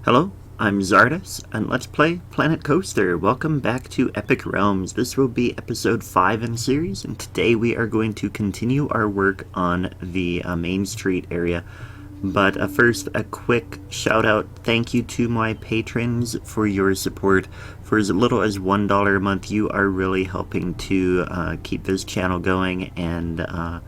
Hello, I'm Czardus, and let's play Planet Coaster. Welcome back to Epic Realms. This will be episode 5 in the series, and today we are going to continue our work on the Main Street area. But first, a quick shout out thank you to my patrons for your support. For as little as $1 a month, you are really helping to keep this channel going, and I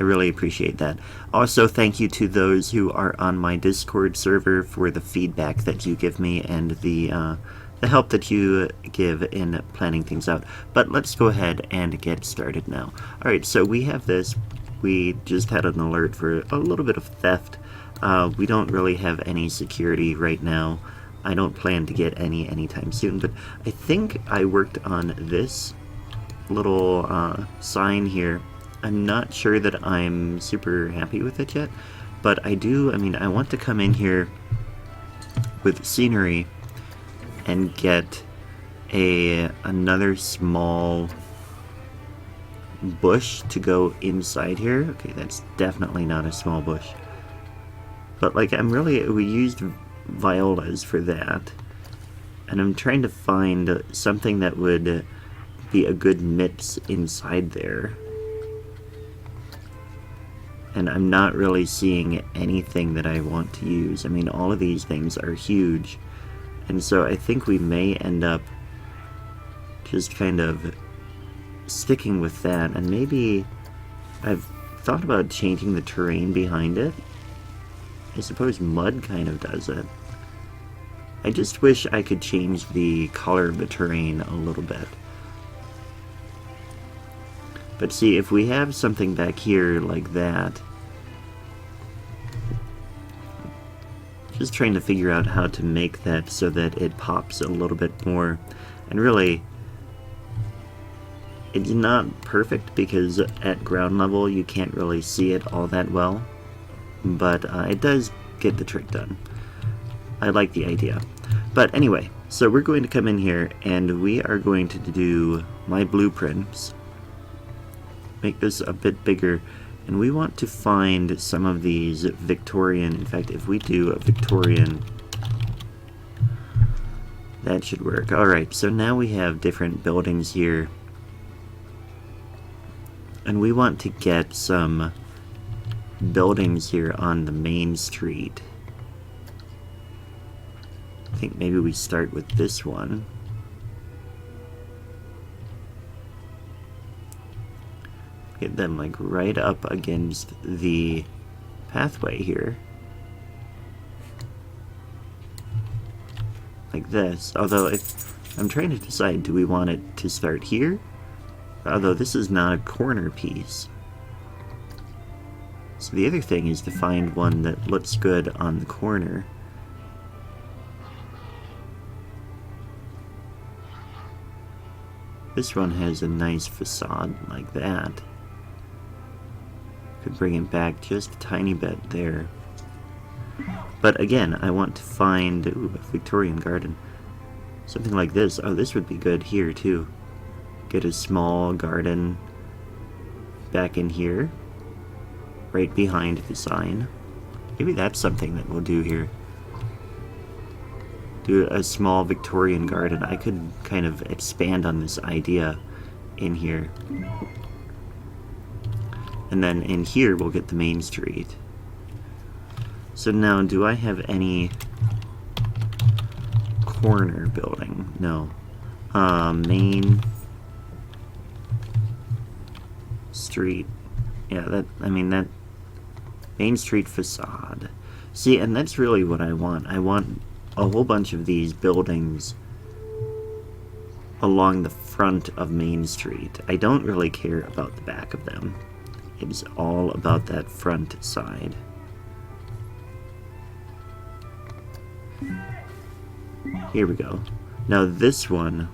really appreciate that. Also, thank you to those who are on my Discord server for the feedback that you give me and the help that you give in planning things out. But let's go ahead and get started now. Alright, so we have this. We just had an alert for a little bit of theft. We don't really have any security right now. I don't plan to get any anytime soon, but I think I worked on this little sign here. I'm not sure that I'm super happy with it yet, but I want to come in here with scenery and get another small bush to go inside here. Okay, that's definitely not a small bush. But like, we used violas for that, and I'm trying to find something that would be a good mix inside there. And I'm not really seeing anything that I want to use. I mean, all of these things are huge. And so I think we may end up just kind of sticking with that. And maybe I've thought about changing the terrain behind it. I suppose mud kind of does it. I just wish I could change the color of the terrain a little bit. But see, if we have something back here like that, just trying to figure out how to make that so that it pops a little bit more. And really, it's not perfect because at ground level you can't really see it all that well, but it does get the trick done. I like the idea. But anyway, so we're going to come in here and we are going to do my blueprints. Make this a bit bigger, and we want to find some of these Victorian. In fact, if we do a Victorian, that should work. Alright, so now we have different buildings here, and we want to get some buildings here on the main street. I think maybe we start with this one. Get them like right up against the pathway here. Like this. Although if I'm trying to decide, do we want it to start here? Although this is not a corner piece. So the other thing is to find one that looks good on the corner. This one has a nice facade like that. Could bring it back just a tiny bit there. But again, I want to find a Victorian garden. Something like this. Oh, this would be good here too. Get a small garden back in here, right behind the sign. Maybe that's something that we'll do here. Do a small Victorian garden. I could kind of expand on this idea in here. And then in here, we'll get the main street. So now, do I have any corner building? No. Main street. Yeah, that Main Street facade. See, and that's really what I want. I want a whole bunch of these buildings along the front of Main Street. I don't really care about the back of them. It's all about that front side. Here we go. Now this one,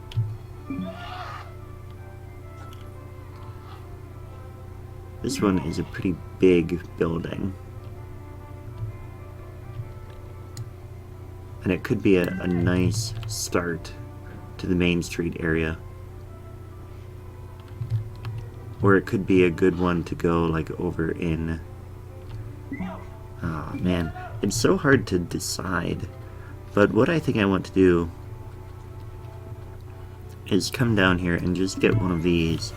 is a pretty big building. And it could be a nice start to the Main Street area. Or it could be a good one to go like over in... Oh man, it's so hard to decide But what I think I want to do is come down here and just get one of these.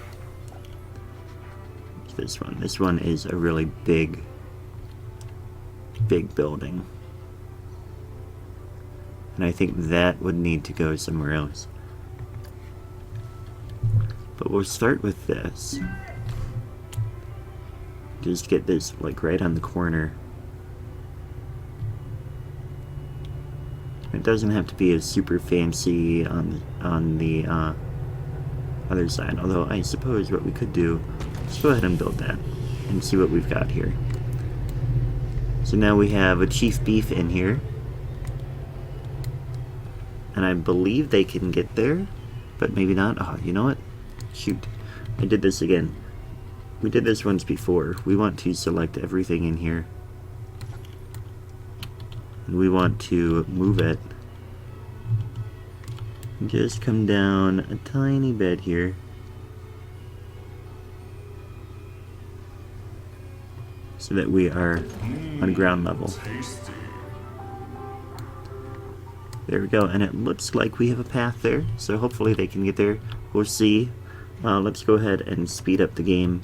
This one. This one is a really big building. And I think that would need to go somewhere else. But we'll start with this. Just get this like right on the corner. It doesn't have to be a super fancy on the other side. Although I suppose what we could do is go ahead and build that and see what we've got here. So now we have a chief beef in here. And I believe they can get there, but maybe not. Oh, you know what? Shoot. I did this again. We did this once before. We want to select everything in here. And we want to move it. Just come down a tiny bit here. So that we are on ground level. There we go, and it looks like we have a path there, so hopefully they can get there. We'll see. Let's go ahead and speed up the game.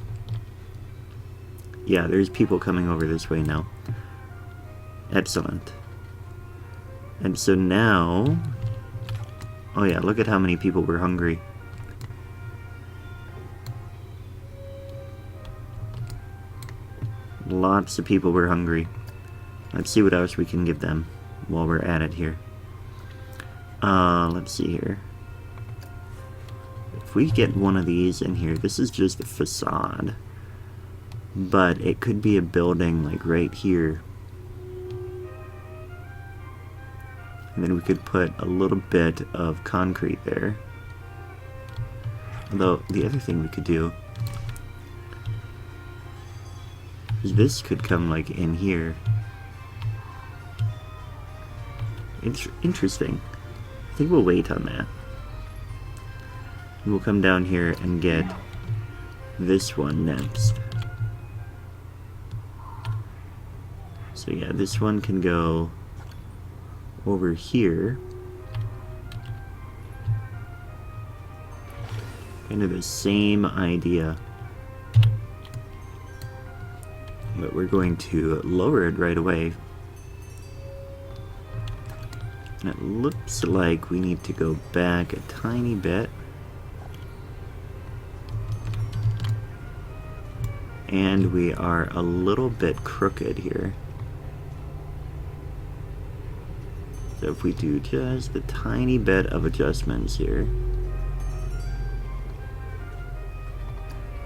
Yeah, there's people coming over this way now. Excellent. And so now... Oh yeah, look at how many people were hungry. Lots of people were hungry. Let's see what else we can give them while we're at it here. Let's see here. If we get one of these in here, this is just a facade. But it could be a building like right here. And then we could put a little bit of concrete there. Although, the other thing we could do is this could come like in here. Interesting. I think we'll wait on that. We'll come down here and get this one next. So yeah, this one can go over here. Kind of the same idea. But we're going to lower it right away. And it looks like we need to go back a tiny bit. And we are a little bit crooked here. So if we do just a tiny bit of adjustments here,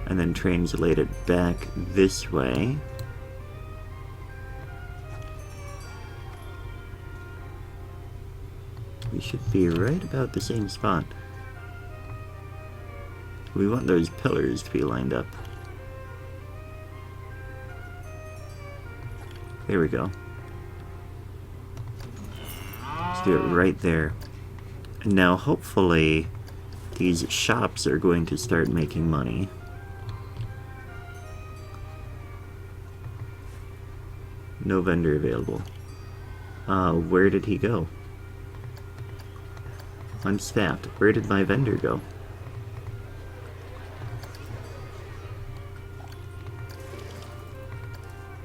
and then translate it back this way, we should be right about the same spot. We want those pillars to be lined up. There we go. Let's do it right there. And now hopefully these shops are going to start making money. No vendor available. Where did he go? Unstaffed. Where did my vendor go?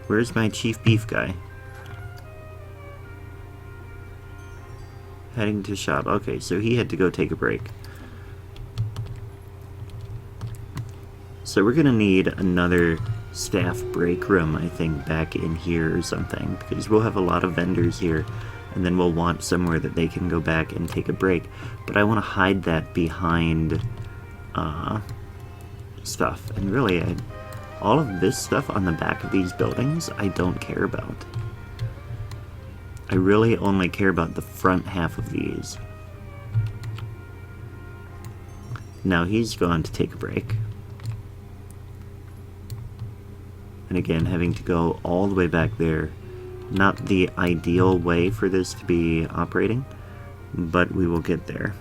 Where's my chief beef guy? Heading to shop. Okay, so he had to go take a break. So we're gonna need another staff break room, I think, back in here or something, because we'll have a lot of vendors here, and then we'll want somewhere that they can go back and take a break. But I want to hide that behind stuff, and really, all of this stuff on the back of these buildings, I don't care about. I really only care about the front half of these. Now he's gone to take a break. And again, having to go all the way back there. Not the ideal way for this to be operating, but we will get there.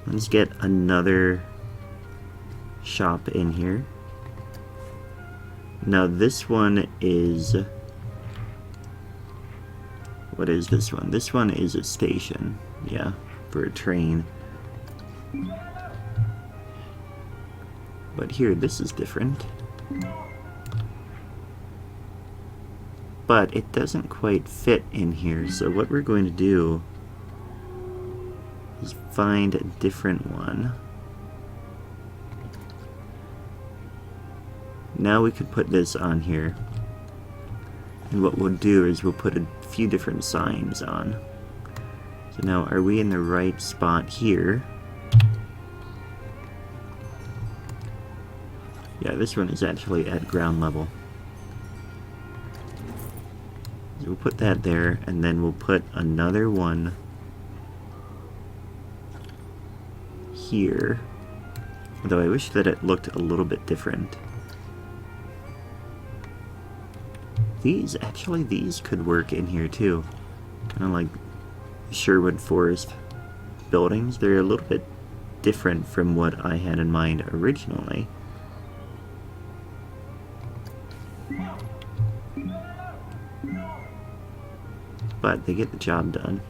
Let's get another shop in here. Now this one is... What is this one? This one is a station. Yeah, for a train. But here, this is different. But it doesn't quite fit in here, so what we're going to do is find a different one. Now we could put this on here. And what we'll do is we'll put a few different signs on. So now, are we in the right spot here? Yeah, this one is actually at ground level. So we'll put that there, and then we'll put another one here. Although I wish that it looked a little bit different. These could work in here too. Kind of like Sherwood Forest buildings. They're a little bit different from what I had in mind originally. But they get the job done.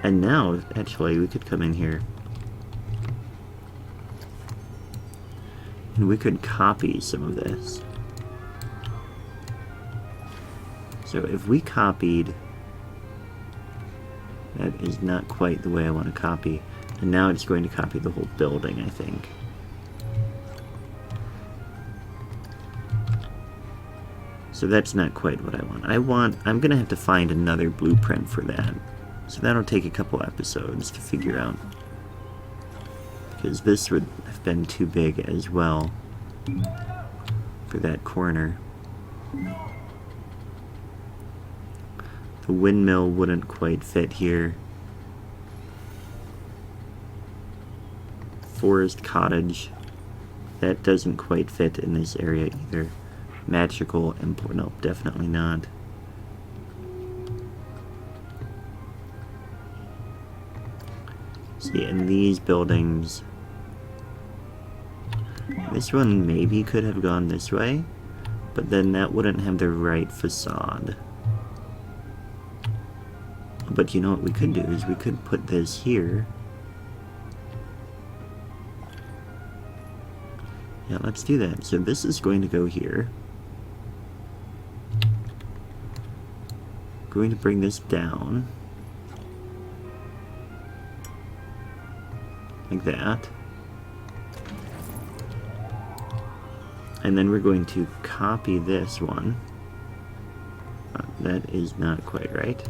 And now, actually, we could come in here and we could copy some of this. So if we copied, that is not quite the way I want to copy. And now it's going to copy the whole building, I think. So that's not quite what I want. I'm going to have to find another blueprint for that. So that'll take a couple episodes to figure out. Because this would have been too big as well for that corner. The windmill wouldn't quite fit here. Forest cottage, that doesn't quite fit in this area either. Magical import, no, definitely not. See, in these buildings, this one maybe could have gone this way, but then that wouldn't have the right facade. But you know what we could do is we could put this here. Yeah, let's do that. So this is going to go here. Going to bring this down. Like that. And then we're going to copy this one. That is not quite right.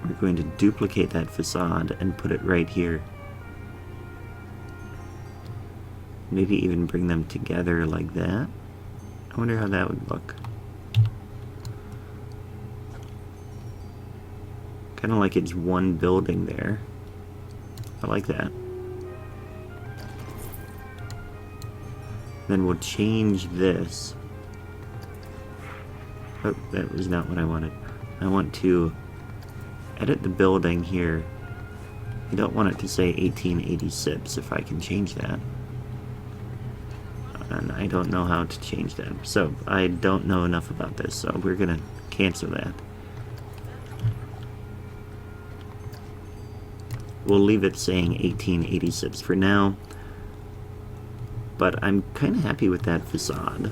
We're going to duplicate that facade and put it right here. Maybe even bring them together like that. I wonder how that would look. Kind of like it's one building there. I like that. Then we'll change this. Oh, that was not what I wanted. I want to edit the building here. I don't want it to say 1886 if I can change that. And I don't know how to change that. So I don't know enough about this, so we're gonna cancel that. We'll leave it saying 1886 for now. But I'm kind of happy with that facade.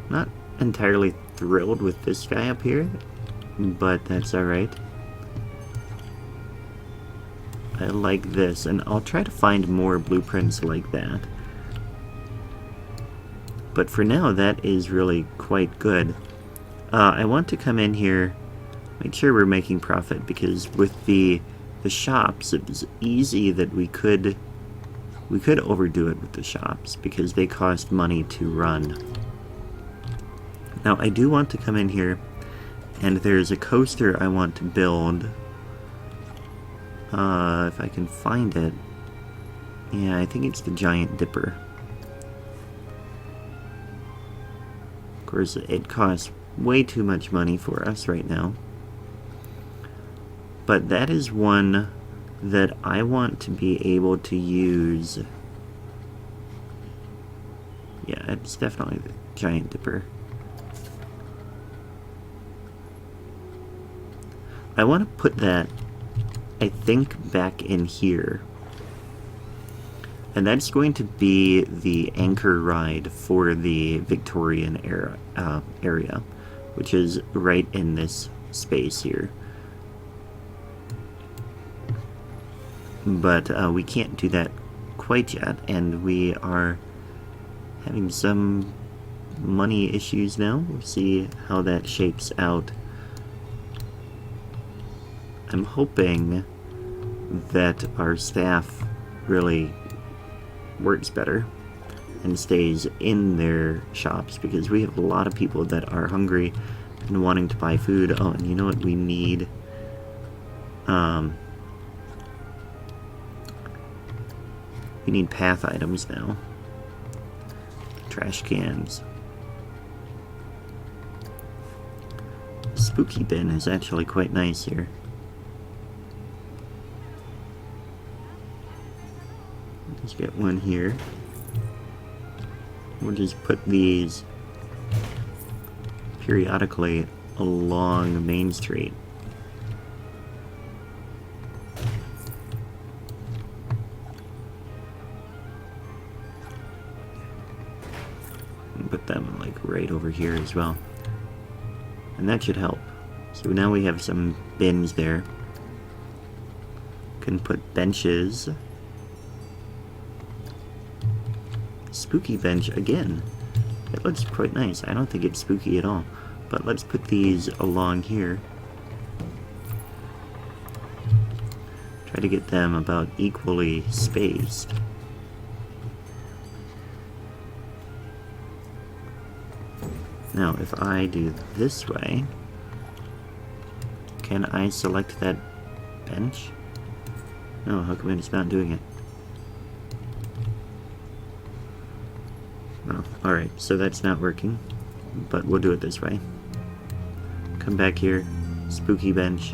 Not entirely thrilled with this guy up here, but that's alright. I like this, and I'll try to find more blueprints like that. But for now, that is really quite good. I want to come in here, make sure we're making profit, because with the shops, it was easy that we could overdo it with the shops, because they cost money to run. Now, I do want to come in here, and there's a coaster I want to build. If I can find it. Yeah, I think it's the Giant Dipper. Of course, it costs way too much money for us right now. But that is one that I want to be able to use Yeah, it's definitely the giant dipper. I want to put that, I think, back in here. And that's going to be the anchor ride for the Victorian era area, which is right in this space here. But we can't do that quite yet, and we are having some money issues now. We'll see how that shapes out. I'm hoping that our staff really works better and stays in their shops, because we have a lot of people that are hungry and wanting to buy food. Oh, and you know what we need? We need path items now. Trash cans. Spooky bin is actually quite nice here. Let's get one here. We'll just put these periodically along Main Street. And put them like right over here as well. And that should help. So now we have some bins there. Can put benches. Spooky bench again. It looks quite nice. I don't think it's spooky at all. But let's put these along here. Try to get them about equally spaced. Now, if I do this way, can I select that bench? No, how come it's not doing it? Oh, alright, so that's not working, but we'll do it this way. Come back here, spooky bench,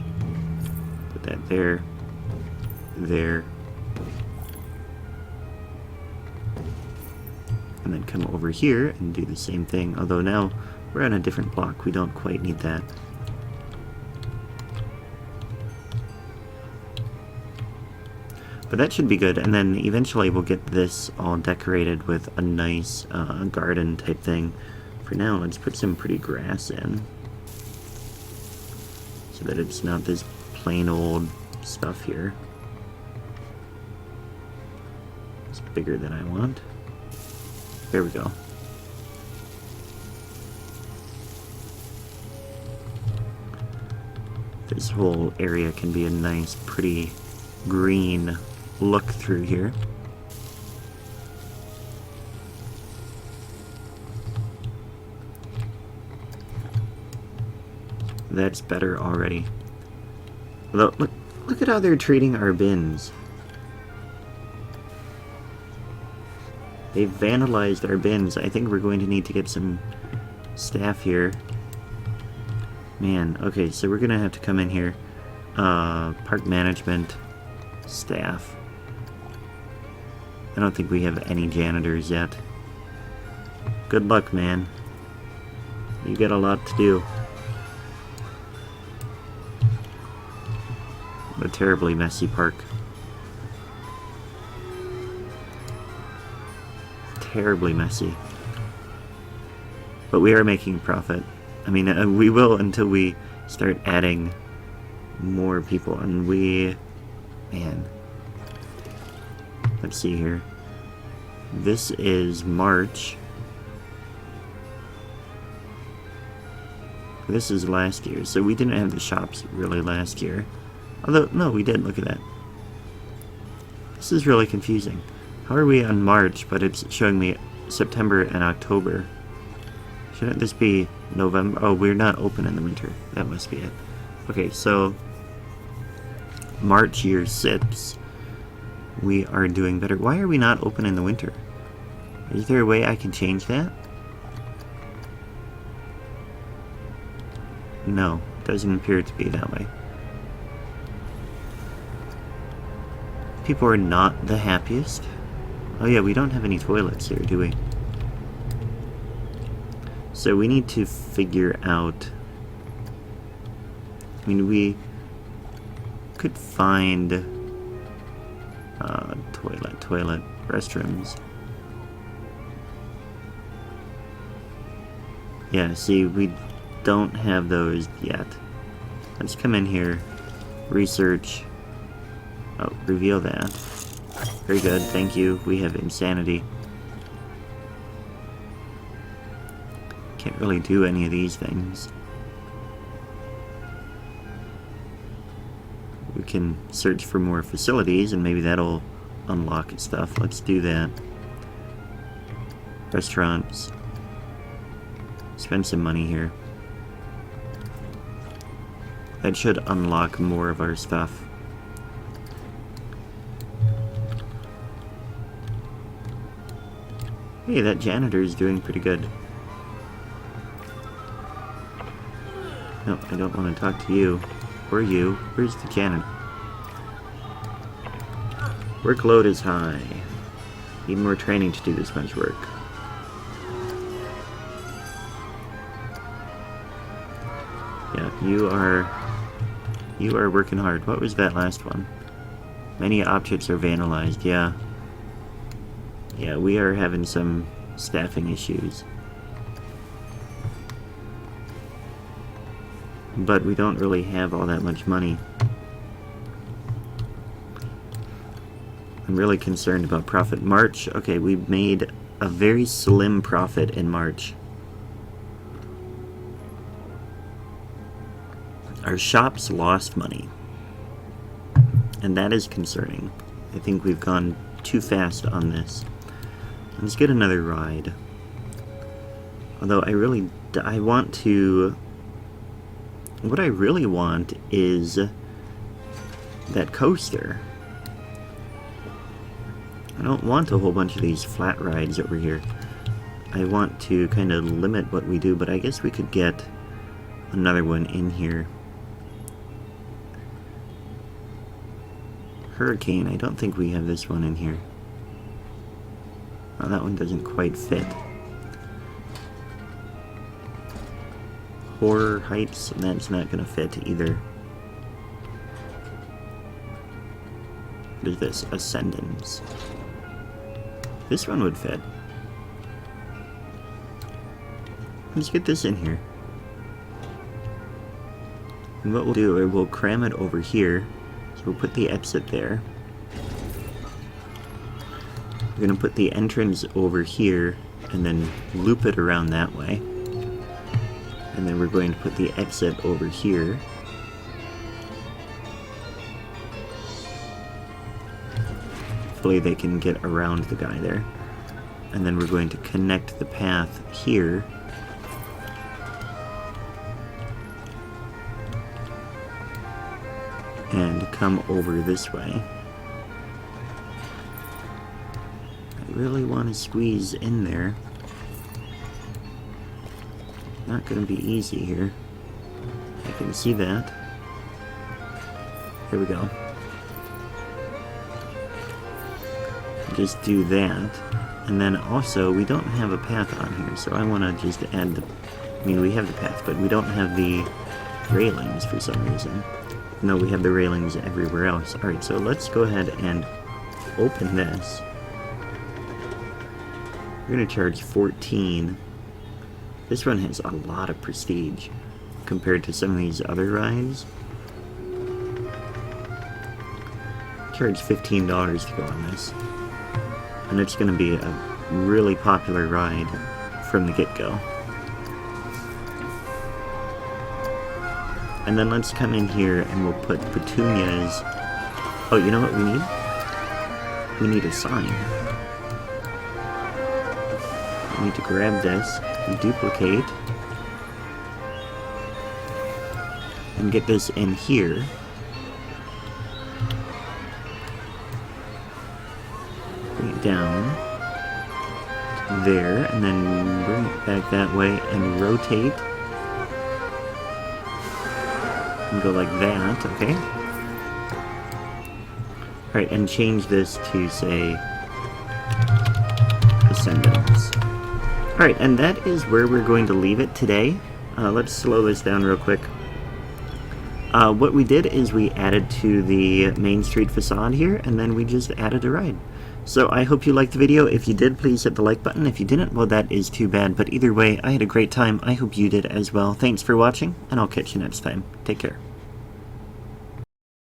put that there, there, and then come over here and do the same thing, although now we're on a different block, we don't quite need that. But that should be good, and then eventually we'll get this all decorated with a nice garden type thing. For now, let's put some pretty grass in, so that it's not this plain old stuff here. It's bigger than I want. There we go. This whole area can be a nice, pretty green look through here. That's better already. Look at how they're treating our bins. They've vandalized our bins. I think we're going to need to get some staff here. Man, okay, so we're gonna have to come in here. Park management staff. I don't think we have any janitors yet. Good luck, man. You got a lot to do. What a terribly messy park. Terribly messy. But we are making profit. I mean, we will until we start adding more people. And man. Let's see here. This is March. This is last year, so we didn't have the shops really last year. Although, no, we did. Look at that. This is really confusing. How are we on March, but it's showing me September and October? Shouldn't this be November? Oh, we're not open in the winter. That must be it. Okay, so March year 6. We are doing better. Why are we not open in the winter? Is there a way I can change that? No, it doesn't appear to be that way. People are not the happiest. Oh yeah, we don't have any toilets here, do we? So we need to figure out... I mean, we could find toilet, restrooms. Yeah, see, we don't have those yet. Let's come in here, research. Oh, reveal that. Very good, thank you. We have insanity. Can't really do any of these things. We can search for more facilities and maybe that'll unlock stuff. Let's do that. Restaurants. Spend some money here. That should unlock more of our stuff. Hey, that janitor is doing pretty good. No, I don't want to talk to you. Or you. Where's the janitor? Workload is high. Need more training to do this much work. Yeah, you are working hard. What was that last one? Many objects are vandalized, yeah. Yeah, we are having some staffing issues. But we don't really have all that much money. I'm really concerned about profit. March, okay, we made a very slim profit in March. Our shops lost money. And that is concerning. I think we've gone too fast on this. Let's get another ride. Although I want to... What I really want is that coaster. I don't want a whole bunch of these flat rides over here. I want to kind of limit what we do, but I guess we could get another one in here. Hurricane, I don't think we have this one in here. Oh, that one doesn't quite fit. Horror Heights, that's not gonna fit either. What is this? Ascendance. This one would fit. Let's get this in here. And what we'll do is we'll cram it over here. So we'll put the exit there. We're gonna put the entrance over here and then loop it around that way. And then we're going to put the exit over here. Hopefully they can get around the guy there. And then we're going to connect the path here. And come over this way. I really want to squeeze in there. Not going to be easy here. I can see that. Here we go. Just do that. And then also, we don't have a path on here, so I want to just add the... I mean, we have the path, but we don't have the railings for some reason. No, we have the railings everywhere else. Alright, so let's go ahead and open this. We're going to charge 14. This one has a lot of prestige compared to some of these other rides. Charge $15 to go on this. And it's going to be a really popular ride from the get-go. And then let's come in here and we'll put petunias. Oh, you know what we need? We need a sign. We need to grab this, duplicate, and get this in here. Bring it down to there, and then bring it back that way and rotate. And go like that, okay? Alright, and change this to, say, Ascendance. Alright, and that is where we're going to leave it today. Let's slow this down real quick. What we did is we added to the Main Street facade here, and then we just added a ride. So I hope you liked the video. If you did, please hit the like button. If you didn't, well, that is too bad. But either way, I had a great time. I hope you did as well. Thanks for watching, and I'll catch you next time. Take care.